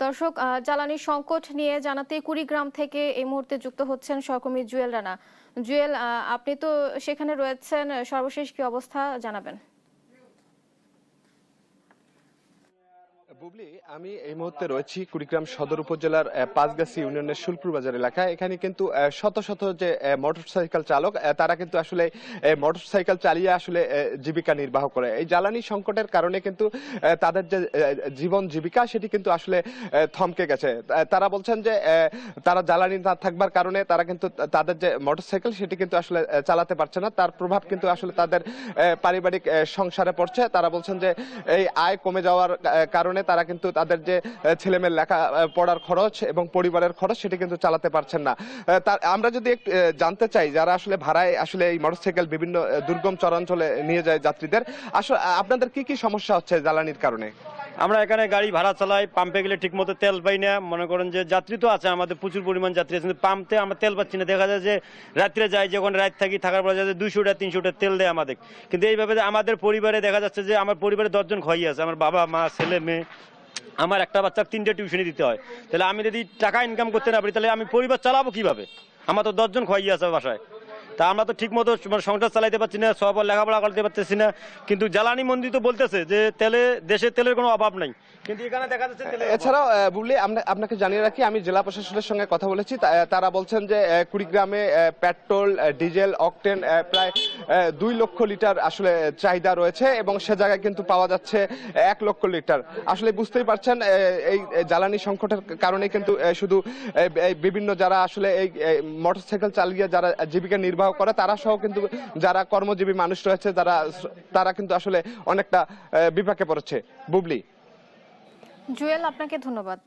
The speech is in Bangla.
দর্শক, জ্বালানি সংকট নিয়ে জানাতে কুড়িগ্রাম থেকে এই মুহূর্তে যুক্ত হচ্ছেন সহকর্মী জুয়েল রানা। জুয়েল, আপনি তো সেখানে রয়েছেন, সর্বশেষ কি অবস্থা জানাবেন? বুবলি, আমি এই মুহূর্তে রয়েছি কুড়িগ্রাম সদর উপজেলার পাঁচগাছি ইউনিয়নের শুলপুর বাজার এলাকায়। এখানে কিন্তু শত শত যে মোটরসাইকেল চালক তারা কিন্তু আসলে মোটরসাইকেল চালিয়ে আসলে জীবিকা নির্বাহ করে। এই জ্বালানি সংকটের কারণে কিন্তু তাদের যে জীবন জীবিকা সেটি কিন্তু আসলে থমকে গেছে। তারা বলছেন যে তারা জ্বালানি না থাকবার কারণে তারা কিন্তু তাদের যে মোটরসাইকেল সেটি কিন্তু আসলে চালাতে পারছে না। তার প্রভাব কিন্তু আসলে তাদের পারিবারিক সংসারে পড়ছে। তারা বলছেন যে এই আয় কমে যাওয়ার কারণে তারা কিন্তু তাদের যে ছেলেমেয়ের লেখা পড়ার খরচ এবং পরিবারের খরচ সেটি কিন্তু চালাতে পারছেন না। আমরা যদি একটু জানতে চাই, যারা আসলে ভাড়ায় আসলে এই মোটরসাইকেল বিভিন্ন দুর্গম চরাঞ্চলে নিয়ে যায় যাত্রীদের, আসলে আপনাদের কি কি সমস্যা হচ্ছে জ্বালানির কারণে? আমরা এখানে গাড়ি ভাড়া চালাই, পাম্পে গেলে ঠিক মতো তেল পাই না। মনে করেন যে যাত্রী তো আছে, আমাদের প্রচুর পরিমাণ যাত্রী আছে, কিন্তু পাম্পে আমরা তেল পাচ্ছি না। দেখা যায় যে রাত্রে যাই, যখন রাত থাকার পরে যায় 200টা 300টা তেল দেয় আমাদের। কিন্তু এইভাবে আমাদের পরিবারে দেখা যাচ্ছে যে আমার পরিবারে 10 জন খয়ই আছে, আমার বাবা মা ছেলে মেয়ে, আমার একটা বাচ্চার 3টে টিউশনি দিতে হয়। তাহলে আমি যদি টাকা ইনকাম করতে না পারি তাহলে আমি পরিবার চালাবো কিভাবে? আমার তো 10 জন খয়ই আছে বাসায়। তা আমরা তো ঠিক মতো সংসার চালাইতে পারছি না, সব লেখাপড়া করতে পারতেছি না। কিন্তু জ্বালানি মন্ত্রী তো বলতেছে যে দেশে তেলের কোনো অভাব নাই, কিন্তু এখানে দেখা যাচ্ছে এছাড়াও বুবলি, আপনাকে জানিয়ে রাখি, আমি জেলা প্রশাসনের সঙ্গে কথা বলেছি। তারা বলছেন যে কুড়িগ্রামে পেট্রোল, ডিজেল, অকটেন প্রায় 2 লক্ষ লিটার আসলে চাহিদা রয়েছে এবং সে জায়গায় কিন্তু পাওয়া যাচ্ছে 1 লক্ষ লিটার। আসলে বুঝতেই পারছেন, এই জ্বালানি সংকটের কারণে কিন্তু শুধু এই বিভিন্ন যারা আসলে এই মোটরসাইকেল চালিয়ে যারা জীবিকা নির্বাহ করে তারা সহ কিন্তু যারা কর্মজীবী মানুষ রয়েছে তারা কিন্তু আসলে অনেকটা বিপাকে পড়েছে। বুবলি। জুয়েল, আপনাকে ধন্যবাদ।